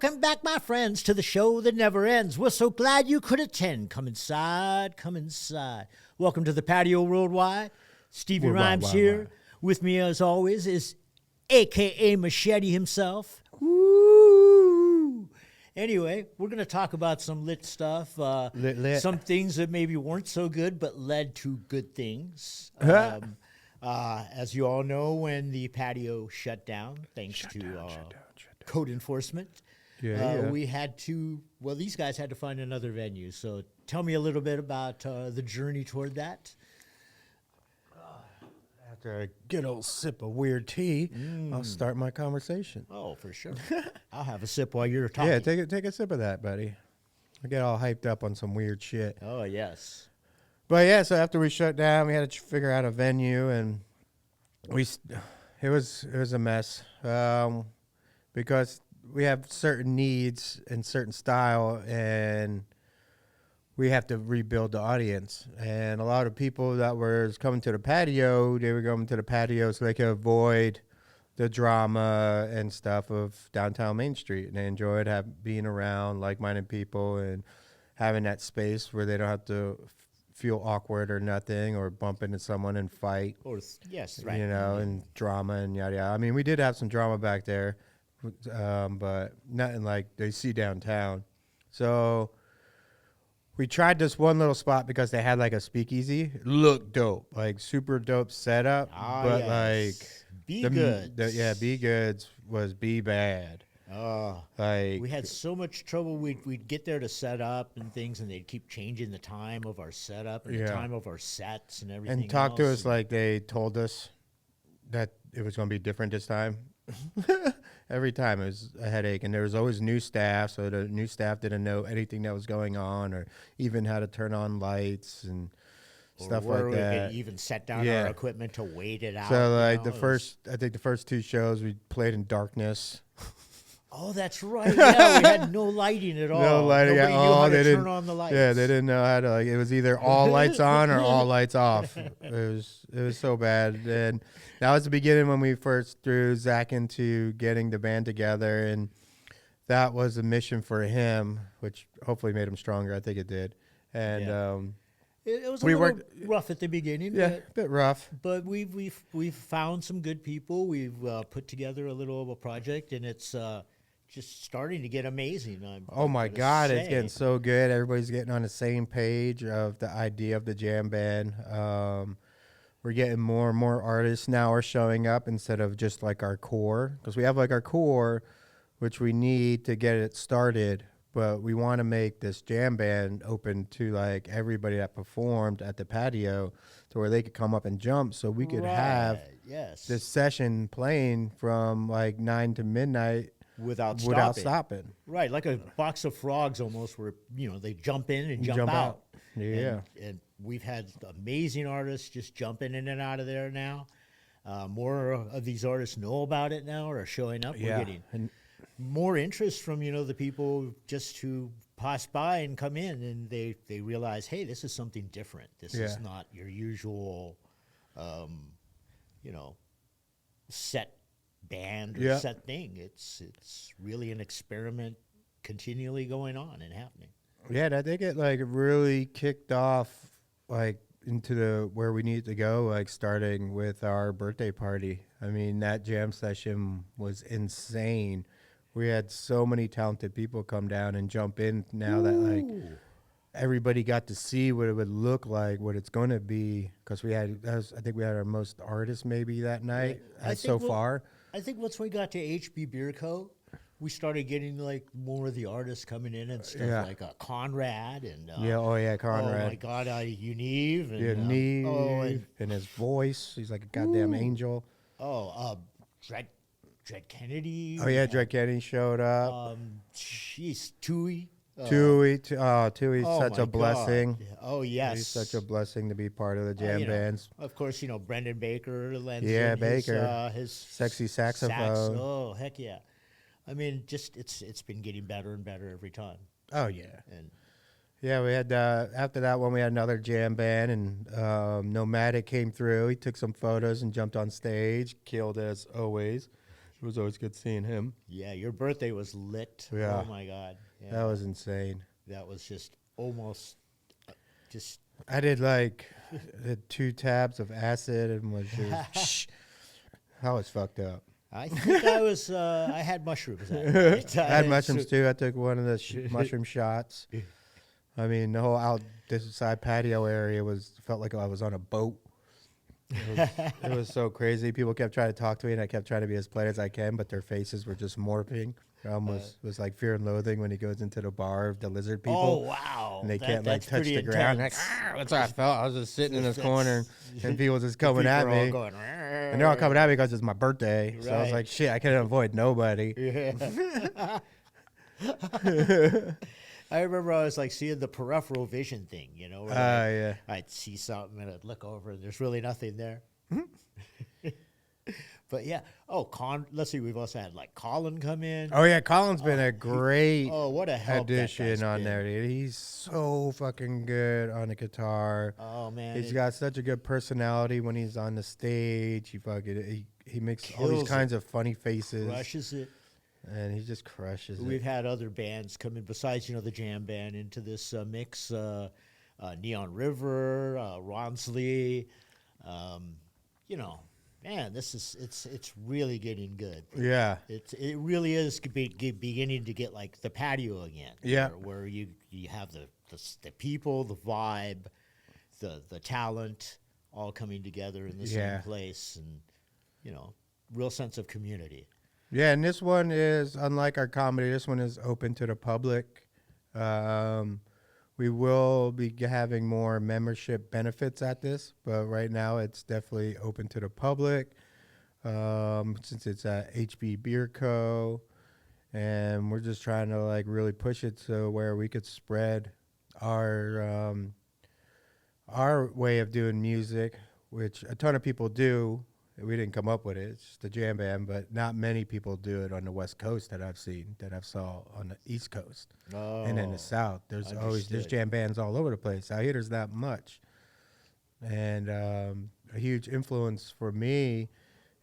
Welcome back, my friends, to the show that never ends. We're so glad you could attend. Come inside, come inside. Welcome to the Patio Worldwide. Stevie Rhymes here. With me, as always, is a.k.a. Machete himself. Woo! Anyway, we're going to talk about some lit stuff. Lit. Some things that maybe weren't so good, but led to good things. As you all know, when the patio shut down, thanks to code enforcement, we had to, these guys had to find another venue. So tell me a little bit about the journey toward that. After a good old sip of weird tea, I'll start my conversation. Oh, for sure. I'll have a sip while you're talking. Yeah, take a sip of that, buddy. I get all hyped up on some weird shit. Oh, yes. But yeah, so after we shut down, we had to figure out a venue, and it was a mess because we have certain needs and certain style, and we have to rebuild the audience. And a lot of people that were coming to the patio, they were going to the patio so they could avoid the drama and stuff of downtown Main Street. And they enjoyed being around like-minded people and having that space where they don't have to feel awkward or nothing or bump into someone and fight. Or yes, right. You know, and drama and yada yada. I mean, we did have some drama back there, but nothing like they see downtown. So we tried this one little spot because they had like a speakeasy. It looked dope, like super dope setup. But like Be Goods. Be Goods was Be Bad. We had so much trouble. We'd get there to set up and things, and they'd keep changing the time of our setup and the time of our sets and everything. And talk to us like they told us that it was going to be different this time. Every time it was a headache, and there was always new staff, so the new staff didn't know anything that was going on, or even how to turn on lights and stuff like that. We could even set down our equipment to wait it out. So like I think the first two shows we played in darkness. Oh, that's right. Yeah, we had no lighting at all. No lighting at all. They didn't turn on the lights. Yeah, they didn't know how to. Like, it was either all lights on or all lights off. It was so bad. And that was the beginning when we first threw Zach into getting the band together, and that was a mission for him, which hopefully made him stronger. I think it did. And it was a little rough at the beginning. Yeah, a bit rough. But we've found some good people. We've put together a little of a project, and it's just starting to get amazing. Oh my God, it's getting so good. Everybody's getting on the same page of the idea of the jam band. We're getting more and more artists now are showing up instead of just like our core, because we have like our core, which we need to get it started. But we want to make this jam band open to like everybody that performed at the patio, to where they could come up and jump, so we could have this session playing from like 9 to midnight without stopping. Right, like a box of frogs almost, where they jump in and jump out. Yeah, and we've had amazing artists just jumping in and out of there now. More of these artists know about it now, or are showing up. We're getting more interest from the people just who pass by and come in, and they realize, hey, this is something different. This is not your usual set band or set thing. It's really an experiment continually going on and happening. Yeah, I think it like really kicked off like into where we need to go, like starting with our birthday party. I mean, that jam session was insane. We had so many talented people come down and jump in now that like everybody got to see what it would look like, what it's going to be, because I think we had our most artists maybe that night so far. I think once we got to HB Beer Co., we started getting like more of the artists coming in and stuff, like Conrad and Conrad. Oh my God, Unive and Neve and his voice, he's like a goddamn angel. Dred Kennedy. Oh yeah, Dred Kennedy showed up. Tui. Tui's such a blessing. God. Oh yes, he's such a blessing to be part of the jam bands. Of course, Brendan Baker lends Baker, his sexy saxophone. Oh heck yeah! I mean, just it's been getting better and better every time. Oh yeah, we had after that one we had another jam band, and Nomadic came through. He took some photos and jumped on stage, killed as always. It was always good seeing him. Yeah, your birthday was lit. Yeah. Oh my God. Yeah. That was insane. That was just almost just. I did like 2 tabs of acid and was just I was fucked up. I think I had mushrooms that night. I had mushrooms too. I took one of the mushroom shots. I mean, the whole this side patio area felt like I was on a boat. It was so crazy. People kept trying to talk to me, and I kept trying to be as polite as I can, but their faces were just morphing. It almost was like Fear and Loathing when he goes into the bar of the lizard people. Oh, wow. And they can't like touch the ground. Like, that's how I felt. I was just sitting in this corner, and people just coming at me. Going, and they're all coming at me because it's my birthday. Right. So I was like, shit, I couldn't avoid nobody. Yeah. I remember I was like seeing the peripheral vision thing, you know, where yeah. I'd see something and I'd look over and there's really nothing there. But yeah. Oh, let's see. We've also had like Colin come in. Oh yeah, Colin's been a great what a help addition on there, dude. He's so fucking good on the guitar. Oh man, he's got such a good personality when he's on the stage. He makes all these kinds of funny faces. Crushes it. And he just crushes it. We've had other bands come in besides, the jam band into this mix. Neon River, Ronsley. Man, it's really getting good. Yeah, it really is beginning to get like the patio again. Yeah, where you have the people, the vibe, the talent all coming together in the same place, and real sense of community. Yeah, and this one is, unlike our comedy, this one is open to the public. We will be having more membership benefits at this, but right now it's definitely open to the public since it's at HB Beer Co. And we're just trying to like really push it to where we could spread our way of doing music, which a ton of people do. We didn't come up with it. It's just a jam band, but not many people do it on the West Coast that I've seen, that I've saw on the East Coast. Oh, and then the South. There's jam bands all over the place. Out here, there's not much. And a huge influence for me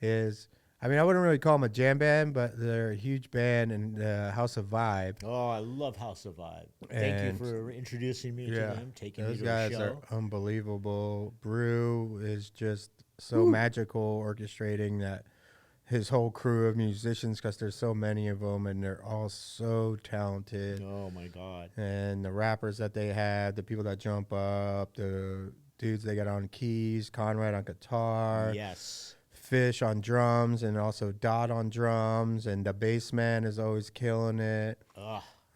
is, I wouldn't really call them a jam band, but they're a huge band in House of Vibe. Oh, I love House of Vibe. Thank you for introducing me to them, taking me to the show. Those guys are unbelievable. Brew is just so magical, orchestrating that his whole crew of musicians, because there's so many of them, and they're all so talented. Oh, my God. And the rappers that they had, the people that jump up, the dudes they got on keys, Conrad on guitar. Yes. Fish on drums, and also Dot on drums, and the bass man is always killing it.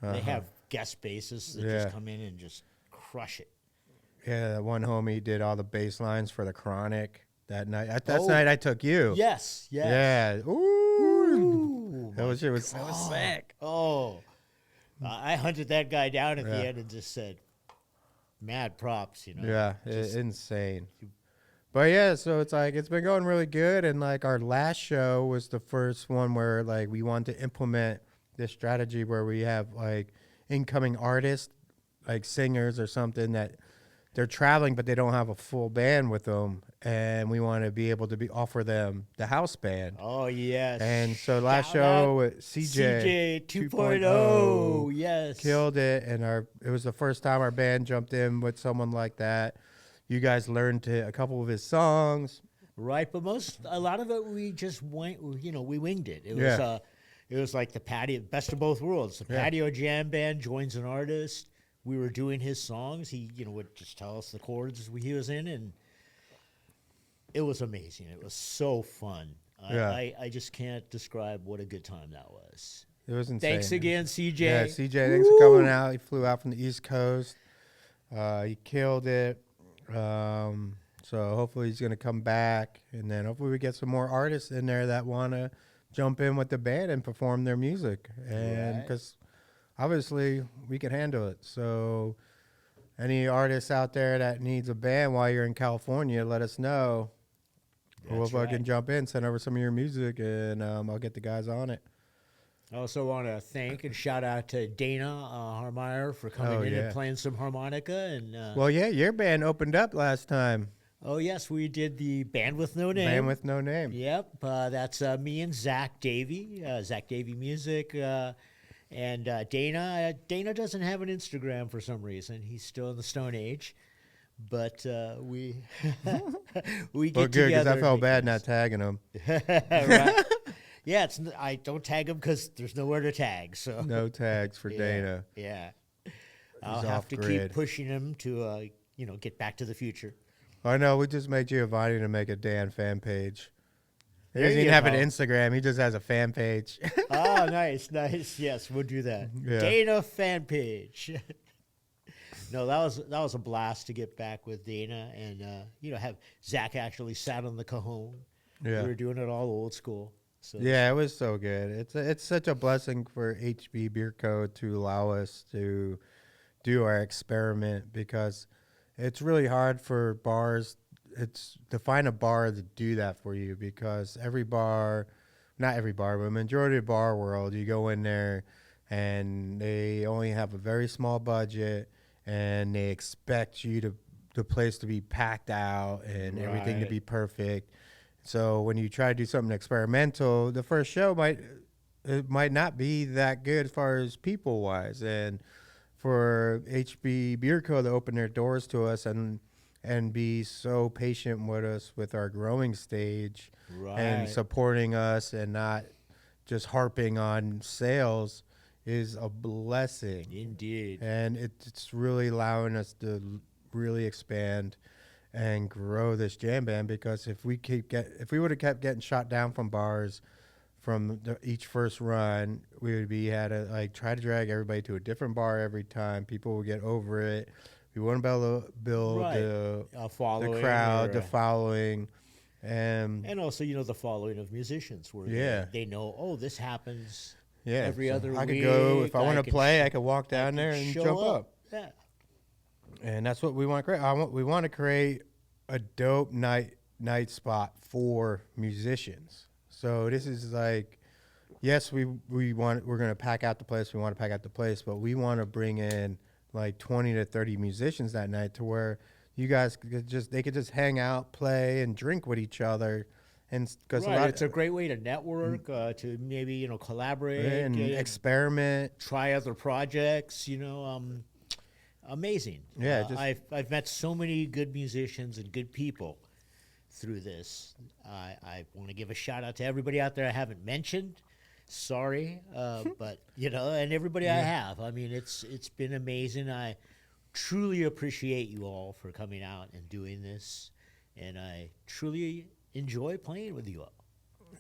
They have guest bassists that just come in and just crush it. Yeah, that one homie did all the bass lines for the Chronic that night. That night I took you. Yes. Yeah. Ooh. That was sick. Oh. I hunted that guy down at the end and just said, mad props, Yeah, insane. But yeah, so it's like it's been going really good, and like our last show was the first one where like we wanted to implement this strategy where we have like incoming artists, like singers or something, that they're traveling but they don't have a full band with them, and we want to be able to offer them the house band. Oh yes. And so last show with CJ 2.0, yes, killed it, and it was the first time our band jumped in with someone like that. You guys learned a couple of his songs, right? But a lot of it we just went, we winged it. It was like the Patio, best of both worlds. The Patio jam band joins an artist. We were doing his songs. He, would just tell us the chords he was in, and it was amazing. It was so fun. I just can't describe what a good time that was. It was insane. Thanks again, CJ. Yeah, CJ, thanks for coming out. He flew out from the East Coast. He killed it. So hopefully he's going to come back, and then hopefully we get some more artists in there that want to jump in with the band and perform their music. And because obviously we can handle it. So any artists out there that needs a band while you're in California, let us know. We'll fucking jump in, send over some of your music, and I'll get the guys on it. I also want to thank and shout out to Dana Harmeyer for coming in and playing some harmonica. And well, yeah, your band opened up last time. Oh, yes, we did the Band with No Name. Band with No Name. Yep, that's me and Zach Davey, Zach Davey Music, and Dana. Dana doesn't have an Instagram for some reason. He's still in the Stone Age, but we we get Well, good, because together. I felt bad not tagging him. Right. Yeah, I don't tag him because there's nowhere to tag. So No tags for Dana. Yeah, I'll He's have off to grid. keep pushing him to get Back to the Future. I know, we just made Giovanni to make a Dan fan page. He There doesn't you even have an go. Instagram. He just has a fan page. Oh, nice. Yes, we'll do that. Yeah. Dana fan page. No, that was a blast to get back with Dana and have Zach actually sat on the cajon. Yeah. We were doing it all old school. So Yeah, it was so good. It's such a blessing for HB Beer Co. to allow us to do our experiment, because it's really hard for bars. It's to find a bar to do that for you, because every bar, not every bar, but majority of the bar world, you go in there and they only have a very small budget and they expect you to the place to be packed out and everything to Right. be perfect. So when you try to do something experimental, the first show might not be that good as far as people wise. And for HB Beer Co. to open their doors to us and be so patient with us with our growing stage and Right. supporting us and not just harping on sales is a blessing. Indeed. And it's really allowing us to really expand and grow this jam band, because if we would have kept getting shot down from bars from each first run, we would had to try to drag everybody to a different bar every time. People would get over it. We wouldn't be able to build Right. the Following crowd, or, the following, and also the following of musicians where Yeah. they know, oh, this happens yeah, every so other I week. could go if I want to can play. sh- I could walk I down can there and show jump up. Yeah. And that's what we want to create. We want to create a dope night spot for musicians. So this is yes, we're going to pack out the place. We want to pack out the place, but we want to bring in 20 to 30 musicians that night, to where you guys could just hang out, play, and drink with each other. And because Right. It's a great way to network, to maybe collaborate and experiment. try other projects. Amazing. Yeah, I've met so many good musicians and good people through this. I want to give a shout out to everybody out there I haven't mentioned. Sorry, but and everybody I have. I mean, it's been amazing. I truly appreciate you all for coming out and doing this, and I truly enjoy playing with you all.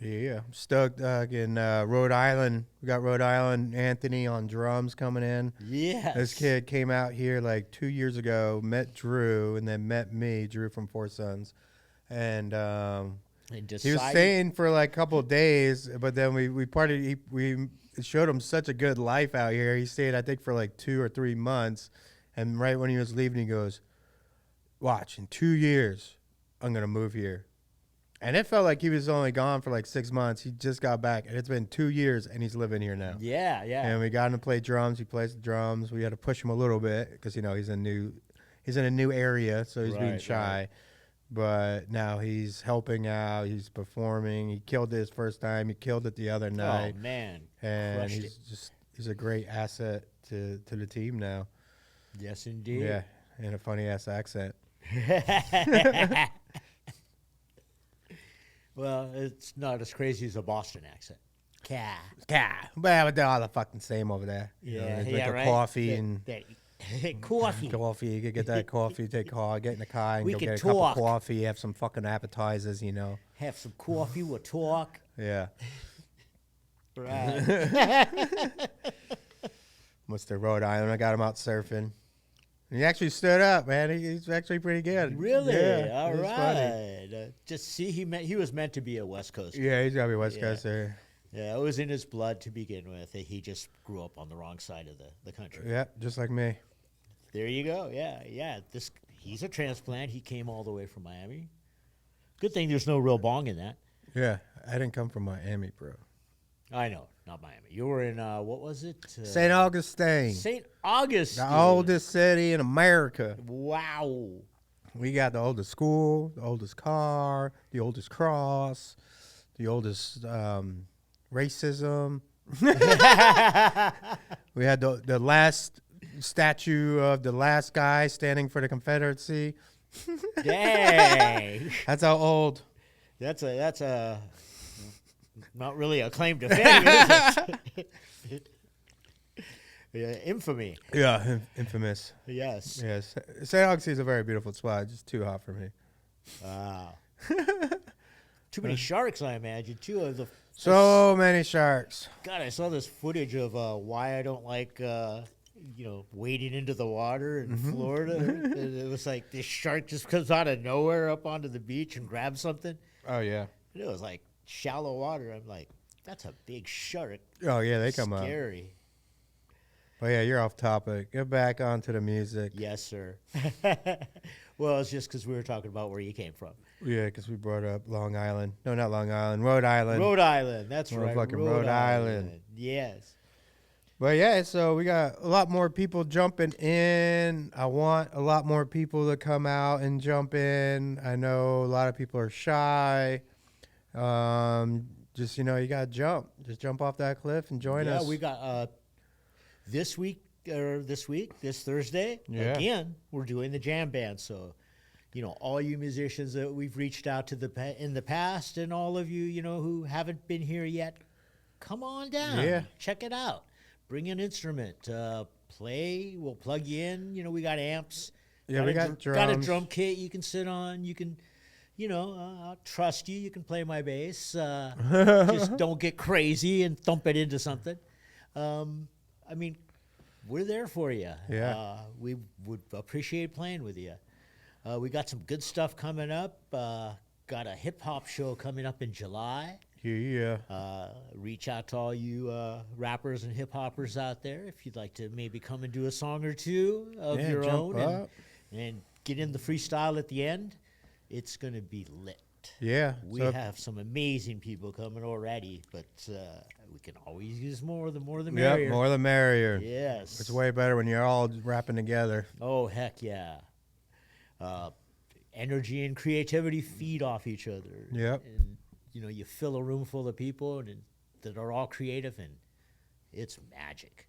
Yeah, I'm stoked. In Rhode Island, we got Rhode Island Anthony on drums coming in. Yes. This kid came out here 2 years ago, met Drew, and then met me, Drew from Four Sons. And he was staying for a couple of days, but then we partied. We showed him such a good life out here. He stayed, I think, for 2 or 3 months. And right when he was leaving, he goes, "Watch, in 2 years, I'm going to move here." And it felt like he was only gone for 6 months. He just got back, and it's been 2 years, and he's living here now. Yeah. And we got him to play drums. He plays the drums. We had to push him a little bit because he's in a new area, so he's being Right, shy. right. But now he's helping out. He's performing. He killed it his first time. He killed it the other night. Oh man. And Crushed he's a great asset to the team now. Yes, indeed. Yeah, and a funny ass accent. Well, it's not as crazy as a Boston accent. Ca. Well, they're all the fucking same over there. Yeah, They yeah, drink a right. coffee and Coffee. coffee. You could get that coffee, get in the car and We go could get a cup talk. of coffee, have some fucking appetizers, Have some coffee. We'll talk. Yeah. Right. Mr. Rhode Island, I got him out surfing. And he actually stood up, man. He's actually pretty good. Really? Yeah, All it was funny. right. Just see, he was meant to be a West Coaster. Yeah, he's got to be West Yeah. Coaster. Yeah, it was in his blood to begin with. He just grew up on the wrong side of the country. Yeah, just like me. There you go. Yeah. He's a transplant. He came all the way from Miami. Good thing there's no real bong in that. Yeah, I didn't come from Miami, bro. I know, not Miami. You were in what was it? St. Augustine. St. Augustine. The oldest city in America. Wow. We got the oldest school, the oldest car, the oldest cross, the oldest racism. We had the last statue of the last guy standing for the Confederacy. Dang. That's how old. That's a not really a claim to fame, is it? Yeah, infamy. Yeah, infamous. Yes. Yes. St. Augustine's a very beautiful spot. Just too hot for me. Wow. Too many sharks, I imagine, too. So many sharks. God, I saw this footage of why I don't like, wading into the water in Florida. And it was like this shark just comes out of nowhere up onto the beach and grabs something. Oh, yeah. And it was like shallow water. I'm like, that's a big shark. Oh, yeah, they come out. Scary. Well, yeah, you're off topic. Get back onto the music. Yes, sir. Well, it's just because we were talking about where you came from. Yeah, because we brought up Long Island. No, not Long Island. Rhode Island. Rhode Island. That's right. Fucking Rhode Island. Yes. But yeah, so we got a lot more people jumping in. I want a lot more people to come out and jump in. I know a lot of people are shy. Just, you got to jump. Just jump off that cliff and join us. Yeah, we got this Thursday, again, we're doing the jam band. So, all you musicians that we've reached out to in the past and all of you, who haven't been here yet, come on down. Yeah. Check it out. Bring an instrument. Play. We'll plug you in. We got amps. Yeah, we got drums. Got a drum kit you can sit on. You can, I'll trust you. You can play my bass. Just don't get crazy and thump it into something. I mean, we're there for you. Yeah. We would appreciate playing with you. We got some good stuff coming up. Got a hip-hop show coming up in July. Yeah. Reach out to all you rappers and hip-hoppers out there if you'd like to maybe come and do a song or two of your own and get in the freestyle at the end. It's going to be lit. Yeah. We have some amazing people coming already, but we can always use more. The more the merrier. Yep, more the merrier. Yes. It's way better when you're all rapping together. Oh, heck yeah. Energy and creativity feed off each other. Yep. And, you fill a room full of people that are all creative, and it's magic.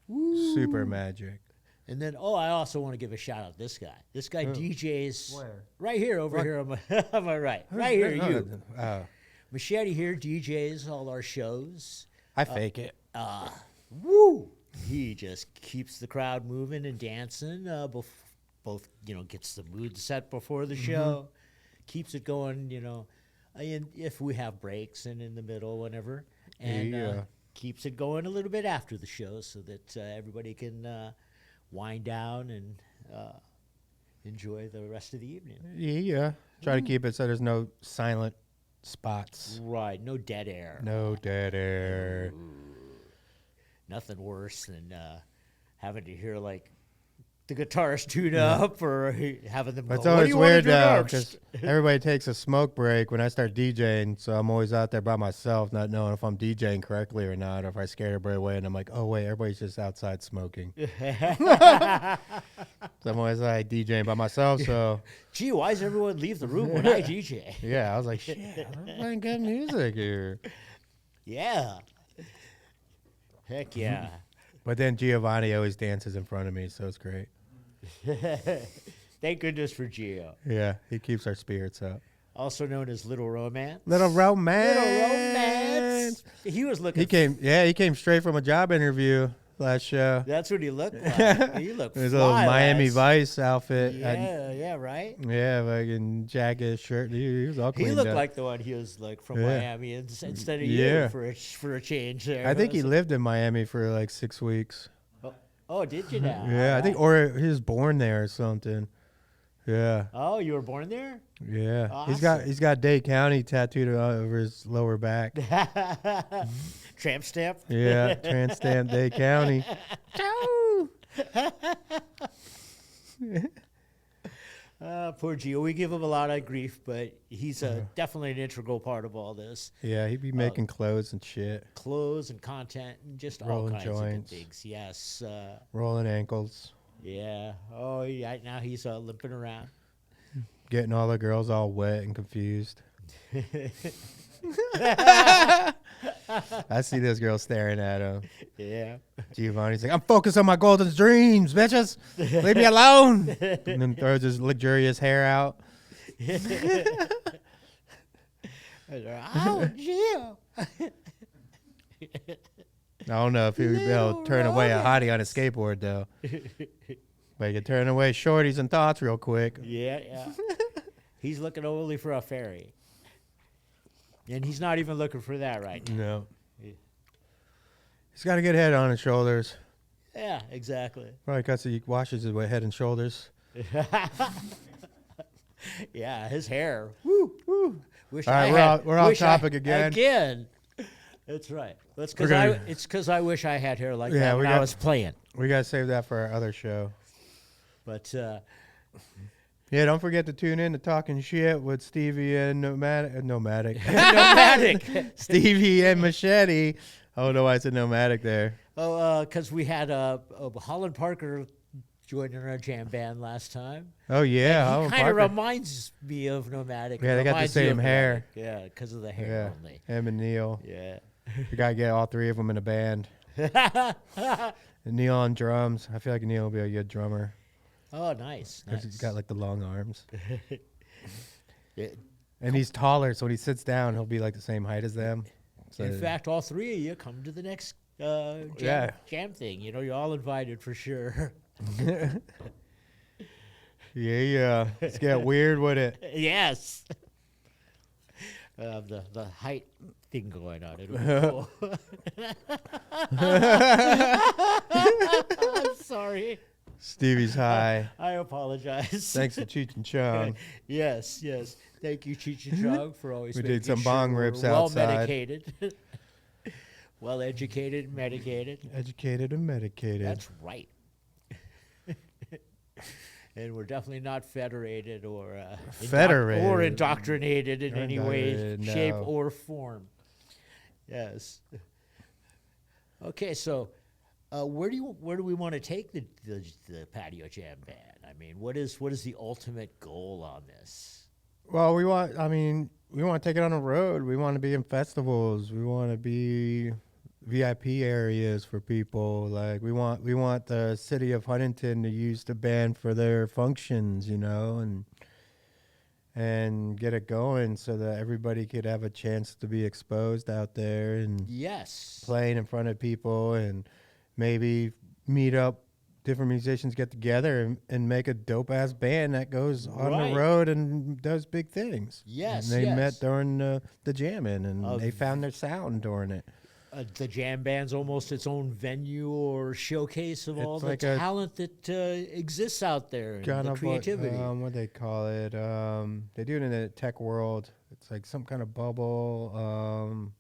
Woo. Super magic. And then, I also want to give a shout out to this guy. This guy DJs Where? right here, here on my right. Right here, you. Oh. Machete here DJs all our shows. I fake it. Woo! He just keeps the crowd moving and dancing. Both gets the mood set before the show, keeps it going. And if we have breaks and in the middle, whenever, and keeps it going a little bit after the show, so that everybody can wind down and enjoy the rest of the evening. Yeah. Try to keep it so there's no silent spots. Right. No dead air. No dead air. Nothing worse than having to hear the guitarist tune up or having them. It's go, always weird though because everybody takes a smoke break when I start DJing, so I'm always out there by myself, not knowing if I'm DJing correctly or not, or if I scared everybody away, and I'm like, oh wait, everybody's just outside smoking. So I'm always DJing by myself. So, gee, why does everyone leave the room when I DJ? Yeah, I was like, shit, I'm playing good music here. Yeah. Heck yeah. But then Giovanni always dances in front of me, so it's great. Thank goodness for Gio. Yeah, he keeps our spirits up. Also known as Little Romance. Little Romance. Little Romance. He was looking. He came straight from a job interview last show. That's what he looked like. He looked His fly, little Miami lads. Vice outfit. Yeah, right? Yeah, fucking jacket, shirt. He was all cleaned He looked up. like the one he was from Miami instead of Yeah. you for a change there. I think he lived in Miami for 6 weeks. Oh, did you now? Yeah, I think, or he was born there or something. Yeah. Oh, you were born there? Yeah. Awesome. He's got Dade County tattooed over his lower back. Tramp stamp? Yeah, tramp stamp Dade County. Poor Gio. We give him a lot of grief, but he's definitely an integral part of all this. Yeah, he'd be making clothes and shit. Clothes and content and just Rolling all kinds of joints. good things. Yes. Rolling ankles. Yeah. Oh, yeah. Now he's limping around. Getting all the girls all wet and confused. I see this girl staring at him. Yeah. Giovanni's like, I'm focused on my golden dreams, bitches. Leave me alone. And then throws his luxurious hair out. Oh, Gio. I don't know if he would be able to turn away a hottie on a skateboard, though. But you can turn away shorties and thoughts real quick. Yeah, yeah. He's looking only for a fairy. And he's not even looking for that right now. No. Yeah. He's got a good head on his shoulders. Yeah, exactly. Probably because he washes his head and shoulders. Yeah, his hair. Woo, woo. Wish All right, we're off topic again. Again. That's right. It's because I wish I had hair like that when I was playing. We got to save that for our other show. But, yeah, don't forget to tune in to Talking Shit with Stevie and Nomadic. Nomadic. Stevie and Machete. I don't know why I said Nomadic there. Oh, because we had Holland Parker joining our jam band last time. Oh, yeah. He kind of reminds me of Nomadic. Yeah, they got the same hair. Yeah, because of the hair only. Him and Neil. Yeah. We got to get all three of them in a band. And Neil on drums. I feel like Neil will be a good drummer. Oh, nice. Because he's got like the long arms. Yeah. And he's taller, so when he sits down, he'll be like the same height as them. So In fact, all three of you come to the next jam thing. You know, you're all invited for sure. Yeah. Let's get weird with it. Yes. The height thing going on. It'll be cool. I'm sorry. Stevie's high. I apologize. Thanks to Cheech and Chong. Yes. Thank you, Cheech and Chong, for always making did some sure bong we're rips well outside. medicated. Well educated, medicated. Educated and medicated. That's right. And we're definitely not federated or indoctrinated in any way, shape, or form. Yes. Okay, so where do we want to take the Patio Jam Band? I mean, what is the ultimate goal on this? Well, we want to take it on the road. We want to be in festivals. We want to be VIP areas for people. Like we want the city of Huntington to use the band for their functions, and get it going so that everybody could have a chance to be exposed out there and playing in front of people, and maybe meet up different musicians, get together and make a dope ass band that goes on the road and does big things. Yes, and they met during the jamming, and they found their sound during it. The jam band's almost its own venue or showcase of all the talent that exists out there and the creativity. What they call it? They do it in the tech world. It's like some kind of bubble.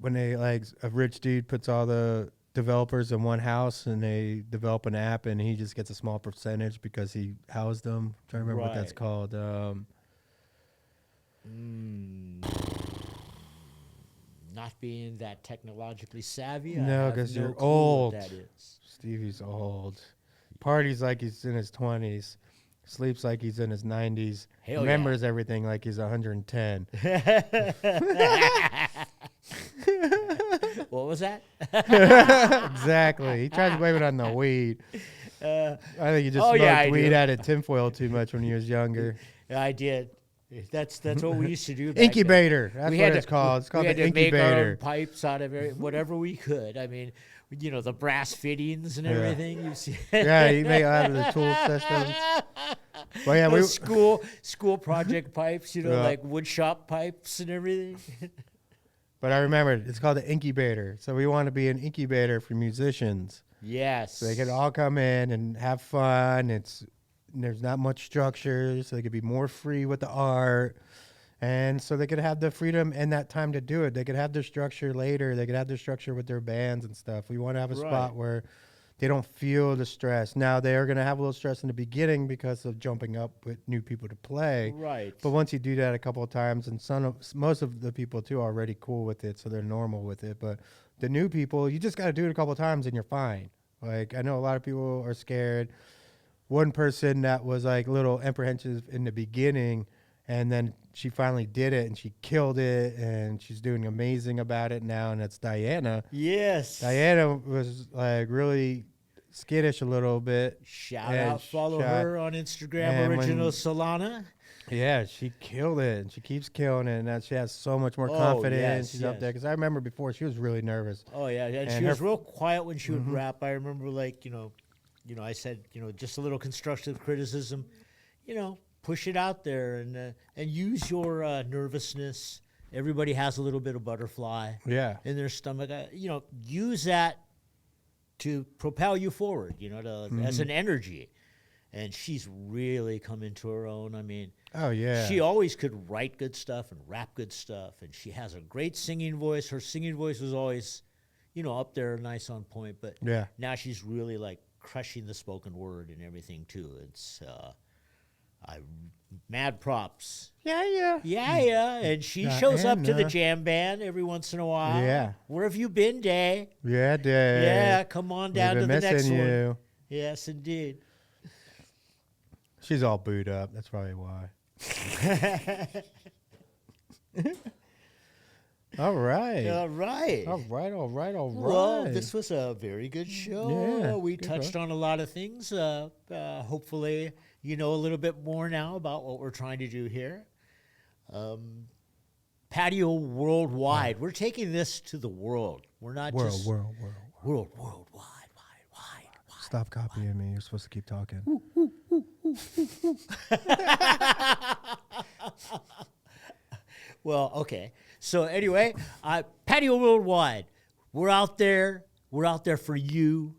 When they a rich dude puts all the developers in one house and they develop an app, and he just gets a small percentage because he housed them. I'm trying to remember what that's called. Not being that technologically savvy. No, because you're old. That is. Stevie's old. Parties like he's in his 20s. Sleeps like he's in his 90s. Remembers everything like he's 110. What was that? Exactly. He tries to blame it on the weed. I think you just smoked weed out of tinfoil too much when he was younger. I did. That's what we used to do. Incubator. That's what it's called. It's called the incubator. We had to make our own pipes out of whatever we could. I mean, the brass fittings and everything. You see. Yeah, you make out of the tool systems. Well, yeah, school project pipes. Like wood shop pipes and everything. But I remembered it's called the incubator. So we want to be an incubator for musicians. Yes. So they can all come in and have fun. There's not much structure, so they could be more free with the art. And so they could have the freedom and that time to do it. They could have their structure later. They could have their structure with their bands and stuff. We want to have a spot where they don't feel the stress. Now, they are going to have a little stress in the beginning because of jumping up with new people to play. Right. But once you do that a couple of times, and most of the people, too, are already cool with it, so they're normal with it. But the new people, you just got to do it a couple of times and you're fine. Like, I know a lot of people are scared. One person that was like a little apprehensive in the beginning, and then she finally did it and she killed it, and she's doing amazing about it now, and that's Diana. Yes. Diana was like really skittish a little bit. Shout out, follow her on Instagram, Original Solana. Yeah, she killed it, and she keeps killing it, and now she has so much more confidence. She's up there, because I remember before she was really nervous. Oh yeah, and she was real quiet when she would rap. I remember, like, I said, just a little constructive criticism, push it out there and use your nervousness. Everybody has a little bit of butterfly in their stomach. Use that to propel you forward, as an energy. And she's really come into her own. I mean, oh yeah, she always could write good stuff and rap good stuff, and she has a great singing voice. Her singing voice was always, up there, nice on point. But now she's really like crushing the spoken word and everything too. It's mad props. Yeah. And she shows up to the jam band every once in a while. Yeah. Where have you been, Day? Yeah, Day. Yeah, come on down to the next one. Yes, indeed. She's all booed up. That's probably why. All right. Well, this was a very good show. Yeah, we touched on a lot of things. Hopefully, you know a little bit more now about what we're trying to do here. Patio worldwide. We're taking this to the world. We're not just worldwide. Stop copying me. You're supposed to keep talking. Well, okay. So anyway, Patio Worldwide. We're out there. We're out there for you.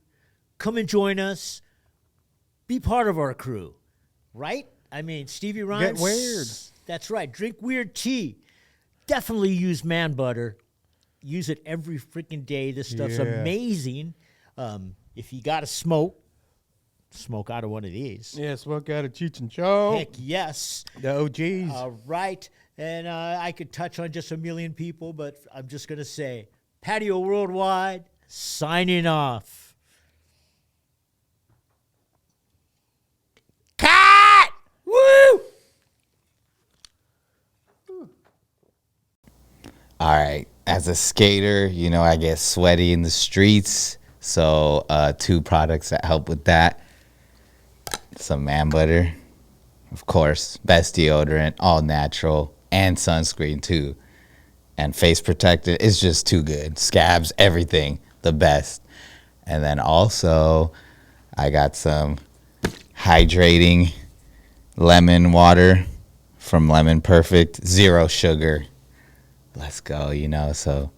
Come and join us. Be part of our crew, right? I mean, Stevie Rhymes. Get weird. That's right. Drink weird tea. Definitely use man butter. Use it every freaking day. This stuff's amazing. If you got to smoke out of one of these. Yeah, smoke out of Cheech and Chong. Heck yes. The OGs. All right. And I could touch on just a million people, but I'm just going to say, Patio Worldwide, signing off. Cut! Woo! All right. As a skater, I get sweaty in the streets. So 2 products that help with that. Some man butter, of course, best deodorant, all natural, and sunscreen too. And face protectant is just too good. Scabs, everything, the best. And then also, I got some hydrating lemon water from Lemon Perfect, 0 sugar. Let's go, so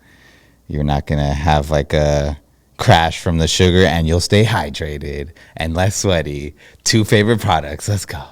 you're not going to have like a crash from the sugar, and you'll stay hydrated and less sweaty. 2 favorite products. Let's go.